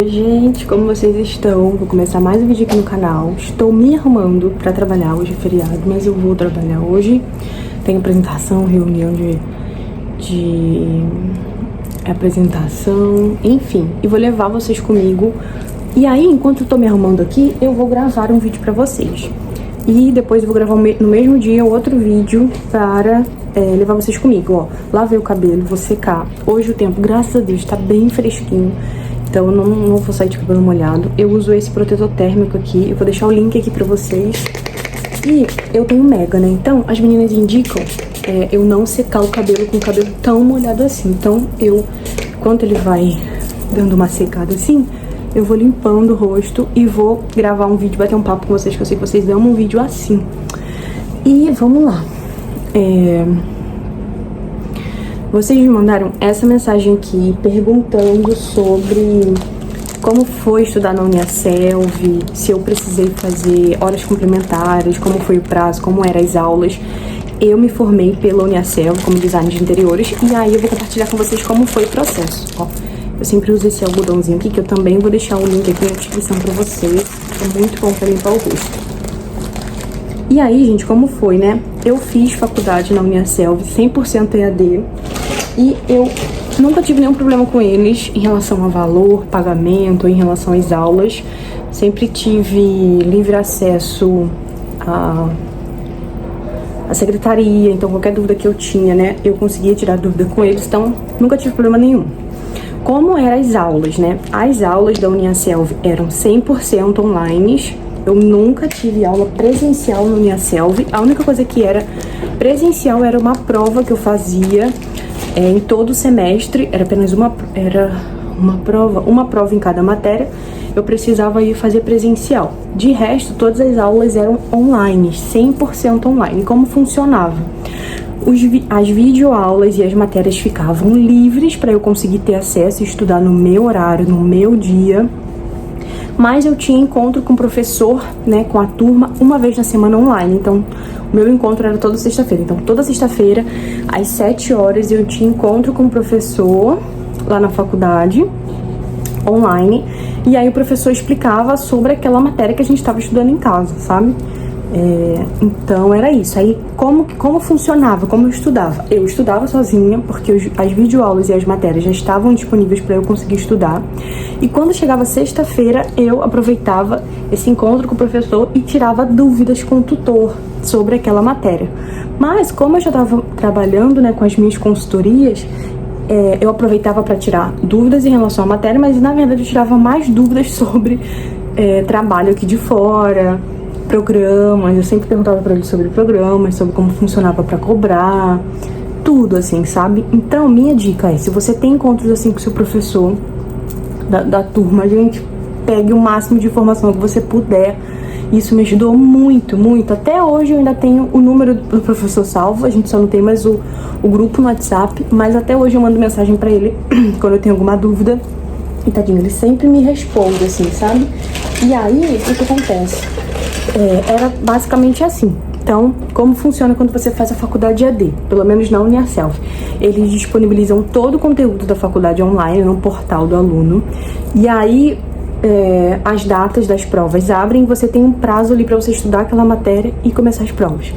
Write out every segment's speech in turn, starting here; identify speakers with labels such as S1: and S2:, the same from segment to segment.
S1: Oi, gente, como vocês estão? Vou começar mais um vídeo aqui no canal. Estou me arrumando pra trabalhar, hoje é feriado, mas eu vou trabalhar hoje. Tem apresentação, reunião de apresentação, enfim. E vou levar vocês comigo. E aí, enquanto eu tô me arrumando aqui, eu vou gravar um vídeo pra vocês. E depois eu vou gravar no mesmo dia outro vídeo para levar vocês comigo, ó. Lavei o cabelo, vou secar. Hoje o tempo, graças a Deus, tá bem fresquinho. Então eu não vou sair de cabelo molhado. Eu uso esse protetor térmico aqui. Eu vou deixar o link aqui pra vocês. E eu tenho mega, né? Então as meninas indicam eu não secar o cabelo com o cabelo tão molhado assim. Então enquanto ele vai dando uma secada assim, eu vou limpando o rosto e vou gravar um vídeo, bater um papo com vocês, que eu sei que vocês amam um vídeo assim. E vamos lá. Vocês me mandaram essa mensagem aqui perguntando sobre como foi estudar na Uniaselv, se eu precisei fazer horas complementares, como foi o prazo, como eram as aulas. Eu me formei pela Uniaselv como designer de interiores e aí eu vou compartilhar com vocês como foi o processo, ó. Eu sempre uso esse algodãozinho aqui, que eu também vou deixar o link aqui na descrição pra vocês. É muito bom pra limpar o rosto. E aí, gente, como foi, né? Eu fiz faculdade na Uniaselv, 100% EAD. E eu nunca tive nenhum problema com eles em relação a valor, pagamento, em relação às aulas. Sempre tive livre acesso à secretaria, então qualquer dúvida que eu tinha, né? Eu conseguia tirar dúvida com eles, então nunca tive problema nenhum. Como eram as aulas, né? As aulas da Uniaselv eram 100% online. Eu nunca tive aula presencial na Uniaselv. A única coisa que era presencial era uma prova que eu fazia em todo o semestre. Era apenas uma prova em cada matéria. Eu precisava ir fazer presencial. De resto, todas as aulas eram online, 100% online. Como funcionava? As videoaulas e as matérias ficavam livres para eu conseguir ter acesso e estudar no meu horário, no meu dia. Mas eu tinha encontro com o professor, né, com a turma, uma vez na semana online. Então, o meu encontro era toda sexta-feira. Então, toda sexta-feira, às 7 horas, eu tinha encontro com o professor lá na faculdade, online. E aí o professor explicava sobre aquela matéria que a gente estava estudando em casa, sabe? Então era isso. Aí como funcionava, como eu estudava? Eu estudava sozinha, porque as videoaulas e as matérias já estavam disponíveis para eu conseguir estudar. E quando chegava sexta-feira, eu aproveitava esse encontro com o professor e tirava dúvidas com o tutor sobre aquela matéria. Mas como eu já estava trabalhando, né, com as minhas consultorias, eu aproveitava para tirar dúvidas em relação à matéria, mas na verdade eu tirava mais dúvidas sobre trabalho aqui de fora, programas. Eu sempre perguntava para ele sobre programas, sobre como funcionava para cobrar, tudo assim, sabe? Então, minha dica se você tem encontros assim com o seu professor da turma, gente, pegue o máximo de informação que você puder. Isso me ajudou muito, muito. Até hoje eu ainda tenho o número do professor salvo, a gente só não tem mais o grupo no WhatsApp, mas até hoje eu mando mensagem para ele quando eu tenho alguma dúvida. E tadinho, ele sempre me responde, assim, sabe? E aí, o que acontece? Era basicamente assim. Então, como funciona quando você faz a faculdade EAD? Pelo menos na Uniaselv. Eles disponibilizam todo o conteúdo da faculdade online no portal do aluno. E aí, as datas das provas abrem e você tem um prazo ali para você estudar aquela matéria e começar as provas.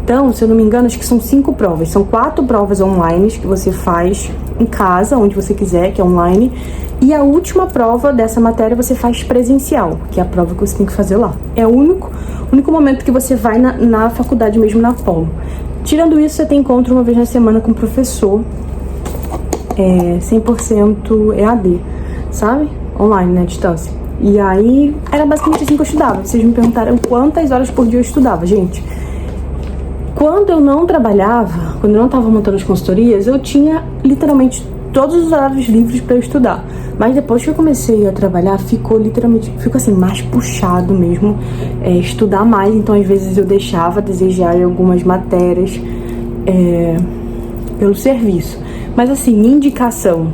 S1: Então, se eu não me engano, acho que são 5 provas. São 4 provas online que você faz em casa, onde você quiser, que é online. E a última prova dessa matéria você faz presencial, que é a prova que você tem que fazer lá. É o único momento que você vai na faculdade mesmo, na polo. Tirando isso, você tem encontro uma vez na semana com o professor, 100% EAD, sabe? Online, né, à distância. E aí, era basicamente assim que eu estudava. Vocês me perguntaram quantas horas por dia eu estudava, gente. Quando eu não trabalhava, quando eu não estava montando as consultorias, eu tinha literalmente todos os horários livres para eu estudar. Mas depois que eu comecei a trabalhar, ficou assim, mais puxado mesmo, estudar mais. Então, às vezes, eu deixava a desejar em algumas matérias pelo serviço. Mas, assim, minha indicação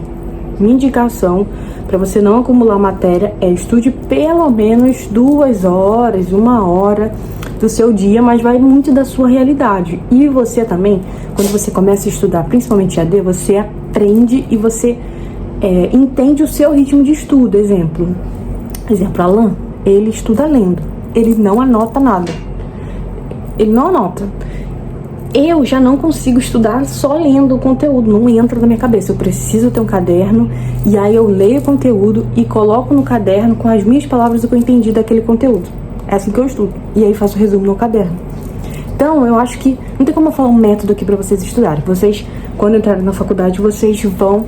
S1: para você não acumular matéria estude pelo menos 2 horas, 1 hora do seu dia, mas vai muito da sua realidade. E você também, quando você começa a estudar, principalmente EAD, você aprende e você entende o seu ritmo de estudo. Exemplo, Alan, ele estuda lendo, ele não anota nada, ele não anota. Eu já não consigo estudar só lendo o conteúdo, não entra na minha cabeça. Eu preciso ter um caderno, e aí eu leio o conteúdo e coloco no caderno com as minhas palavras o que eu entendi daquele conteúdo. É assim que eu estudo, e aí faço o resumo no caderno. Então, eu acho que não tem como eu falar um método aqui pra vocês estudarem. Vocês, quando entrarem na faculdade, vocês vão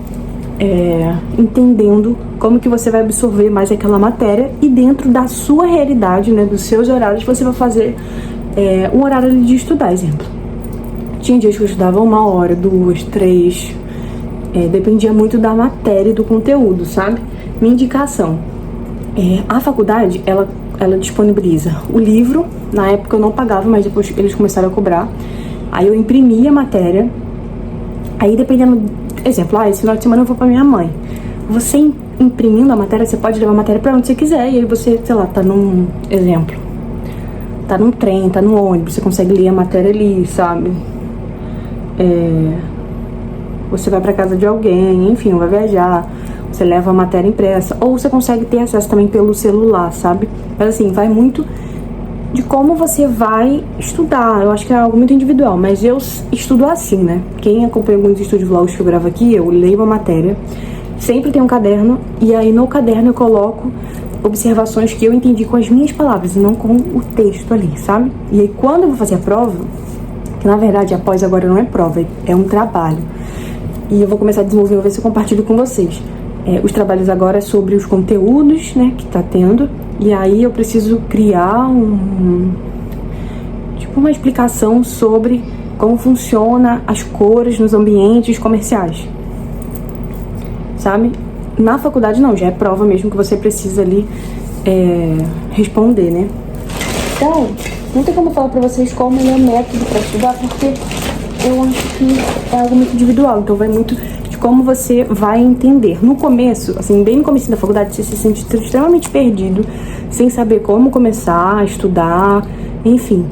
S1: entendendo como que você vai absorver mais aquela matéria, e dentro da sua realidade, né, dos seus horários, você vai fazer um horário de estudar. Exemplo, tinha dias que eu estudava 1 hora, 2, 3, dependia muito da matéria e do conteúdo, sabe? Minha indicação, a faculdade, ela disponibiliza o livro. Na época eu não pagava, mas depois eles começaram a cobrar. Aí eu imprimia a matéria. Aí dependendo, exemplo, esse final de semana eu vou pra minha mãe. Você imprimindo a matéria, você pode levar a matéria pra onde você quiser. E aí você, sei lá, tá num trem, tá no ônibus, você consegue ler a matéria ali, sabe? Você vai pra casa de alguém, enfim, vai viajar, você leva a matéria impressa, ou você consegue ter acesso também pelo celular, sabe? Mas assim, vai muito de como você vai estudar. Eu acho que é algo muito individual, mas eu estudo assim, né? Quem acompanha alguns estúdios vlogs que eu gravo aqui, eu leio a matéria, sempre tem um caderno, e aí no caderno eu coloco observações que eu entendi com as minhas palavras e não com o texto ali, sabe? E aí quando eu vou fazer a prova, que na verdade a pós agora não é prova, é um trabalho, e eu vou começar a desenvolver, ver se eu compartilho com vocês. Os trabalhos agora é sobre os conteúdos, né, que tá tendo, e aí eu preciso criar uma explicação sobre como funciona as cores nos ambientes comerciais, sabe? Na faculdade não, já é prova mesmo que você precisa ali responder, né? Então, não tem como falar pra vocês qual o melhor método pra estudar, porque eu acho que é algo muito individual, então vai muito de como você vai entender. No começo, assim, bem no começo da faculdade, você se sente extremamente perdido, sem saber como começar a estudar, enfim.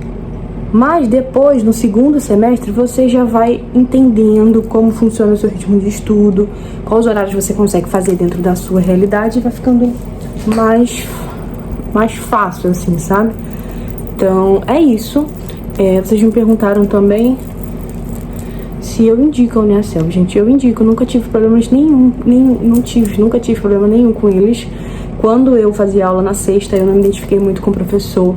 S1: Mas depois, no segundo semestre, você já vai entendendo como funciona o seu ritmo de estudo, quais horários você consegue fazer dentro da sua realidade, e vai ficando mais fácil, assim, sabe? Então, é isso. Vocês me perguntaram também se eu indico a Uniacel. Gente, eu indico, nunca tive problemas nunca tive problema nenhum com eles. Quando eu fazia aula na sexta, eu não me identifiquei muito com o professor.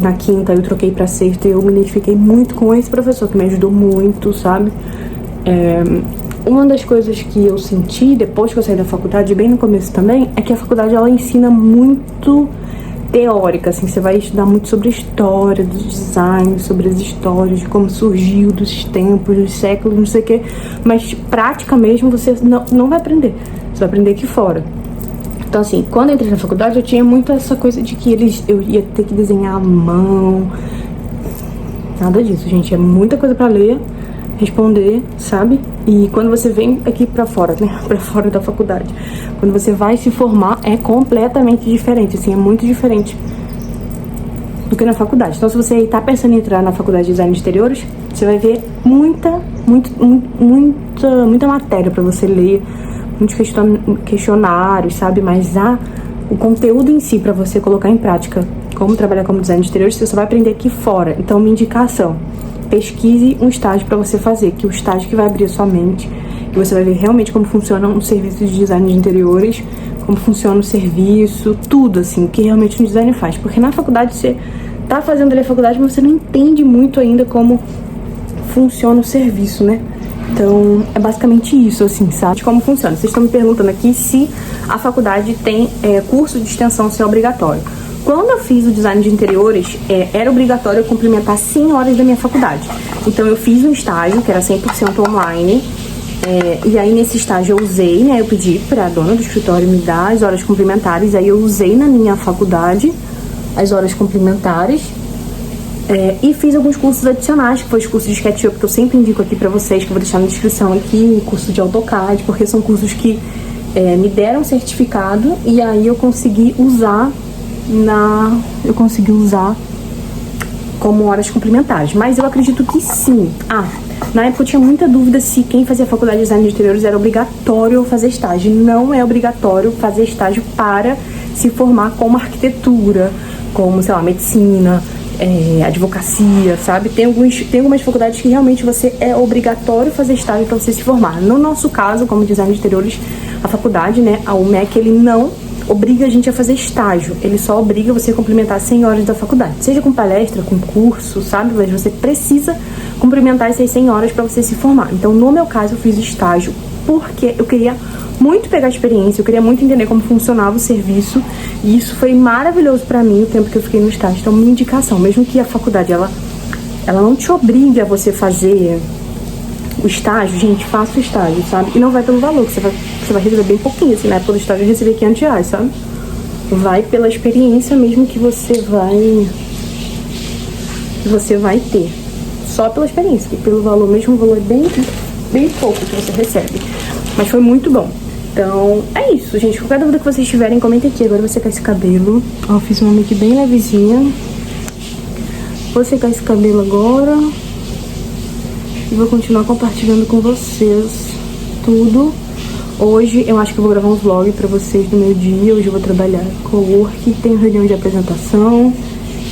S1: Na quinta, eu troquei pra sexta e eu me identifiquei muito com esse professor, que me ajudou muito, sabe? Uma das coisas que eu senti depois que eu saí da faculdade, bem no começo também, é que a faculdade, ela ensina muito teórica, assim, você vai estudar muito sobre a história do design, sobre as histórias, de como surgiu, dos tempos, dos séculos, não sei o quê, mas prática mesmo você não vai aprender, você vai aprender aqui fora. Então, assim, quando eu entrei na faculdade, eu tinha muito essa coisa de que eu ia ter que desenhar à mão. Nada disso, gente, é muita coisa pra ler, responder, sabe? E quando você vem aqui pra fora, né, pra fora da faculdade, quando você vai se formar, é completamente diferente, assim, é muito diferente do que na faculdade. Então, se você tá pensando em entrar na faculdade de design de interiores, você vai ver muita matéria pra você ler, muitos questionários, sabe? Mas o conteúdo em si, pra você colocar em prática como trabalhar como design de interiores, você só vai aprender aqui fora. Então, minha indicação: pesquise um estágio para você fazer, que é o estágio que vai abrir a sua mente, e você vai ver realmente como funciona um serviço de design de interiores, como funciona o serviço, tudo assim, o que realmente um design faz. Porque na faculdade você tá fazendo ali a faculdade, mas você não entende muito ainda como funciona o serviço, né? Então, é basicamente isso, assim, sabe? De como funciona. Vocês estão me perguntando aqui se a faculdade tem curso de extensão, se é obrigatório. Quando eu fiz o design de interiores, era obrigatório eu complementar 100 horas da minha faculdade. Então, eu fiz um estágio, que era 100% online, e aí nesse estágio eu usei, né, eu pedi pra dona do escritório me dar as horas complementares, aí eu usei na minha faculdade as horas complementares, e fiz alguns cursos adicionais, que foi os cursos de SketchUp, que eu sempre indico aqui pra vocês, que eu vou deixar na descrição aqui, curso de AutoCAD, porque são cursos que me deram certificado, e aí eu consegui usar como horas complementares. Mas eu acredito que sim. Na época eu tinha muita dúvida se quem fazia faculdade de design de interiores era obrigatório fazer estágio. Não é obrigatório fazer estágio para se formar como arquitetura, como, sei lá, medicina, advocacia, sabe? Tem algumas faculdades que realmente você é obrigatório fazer estágio para você se formar. No nosso caso, como design de interiores, a faculdade, né, a UMEC, ele não obriga a gente a fazer estágio, ele só obriga você a complementar 100 horas da faculdade, seja com palestra, com curso, sabe? Mas você precisa complementar essas 100 horas para você se formar. Então, no meu caso, eu fiz estágio porque eu queria muito pegar experiência, eu queria muito entender como funcionava o serviço, e isso foi maravilhoso para mim, o tempo que eu fiquei no estágio. Então, minha indicação, mesmo que a faculdade, ela não te obrigue a você fazer o estágio, gente, faça o estágio, sabe? E não vai pelo valor, que você vai receber bem pouquinho, assim, na época do estágio eu recebi R$500, sabe? Vai pela experiência mesmo que você vai ter. Só pela experiência, que pelo valor mesmo, o valor é bem pouco que você recebe. Mas foi muito bom. Então, é isso, gente. Qualquer dúvida que vocês tiverem, comenta aqui. Agora eu vou secar esse cabelo. Ó, fiz uma make bem levezinha. Vou secar esse cabelo agora. E vou continuar compartilhando com vocês tudo. Hoje eu acho que eu vou gravar um vlog pra vocês do meu dia. Hoje eu vou trabalhar com o work, tenho reunião de apresentação,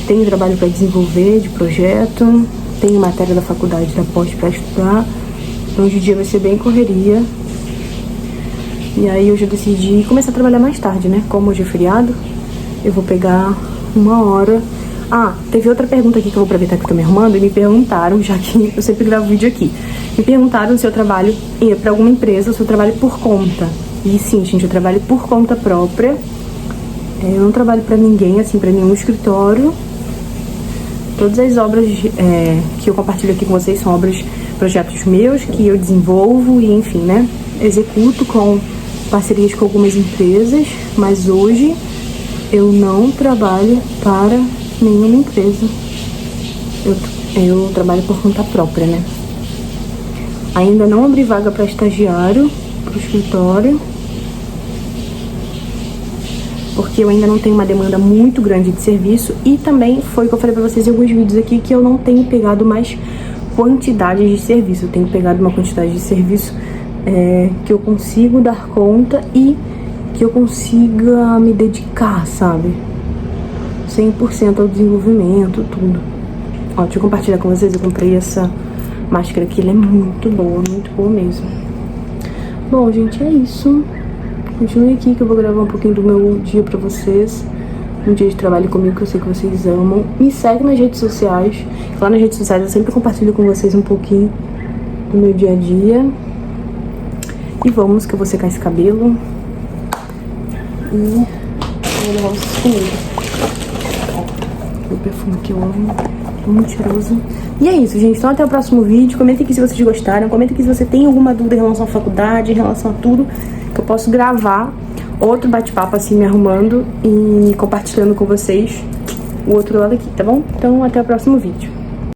S1: tenho trabalho pra desenvolver de projeto, tenho matéria da faculdade da pós pra estudar. Então hoje o dia vai ser bem correria. E aí hoje eu decidi começar a trabalhar mais tarde, né? Como hoje é feriado, eu vou pegar 1 hora. Ah, teve outra pergunta aqui que eu vou aproveitar que eu tô me arrumando, e me perguntaram, já que eu sempre gravo vídeo aqui, me perguntaram se eu trabalho pra alguma empresa ou se eu trabalho por conta. E sim, gente, eu trabalho por conta própria. Eu não trabalho pra ninguém, assim, pra nenhum escritório. Todas as obras que eu compartilho aqui com vocês são obras, projetos meus, que eu desenvolvo e, enfim, né, executo com parcerias com algumas empresas, mas hoje eu não trabalho para nenhuma empresa. Eu trabalho por conta própria, né? Ainda não abri vaga para estagiário, para o escritório, porque eu ainda não tenho uma demanda muito grande de serviço, e também foi o que eu falei para vocês em alguns vídeos aqui, que eu não tenho pegado mais quantidade de serviço, eu tenho pegado uma quantidade de serviço que eu consigo dar conta e que eu consiga me dedicar, sabe? 100% ao desenvolvimento, tudo. Ó, deixa eu compartilhar com vocês, eu comprei essa máscara aqui, ela é muito boa mesmo. Bom, gente, é isso. Continue aqui que eu vou gravar um pouquinho do meu dia pra vocês. Um dia de trabalho comigo, que eu sei que vocês amam. Me segue nas redes sociais. Lá nas redes sociais eu sempre compartilho com vocês um pouquinho do meu dia a dia. E vamos, que eu vou secar esse cabelo. E vou levar vocês comigo. Ó, o perfume que eu amo, muito cheiroso. E é isso, gente. Então até o próximo vídeo. Comenta aqui se vocês gostaram. Comenta aqui se você tem alguma dúvida em relação à faculdade, em relação a tudo, que eu posso gravar outro bate-papo assim, me arrumando e compartilhando com vocês o outro lado aqui, tá bom? Então até o próximo vídeo.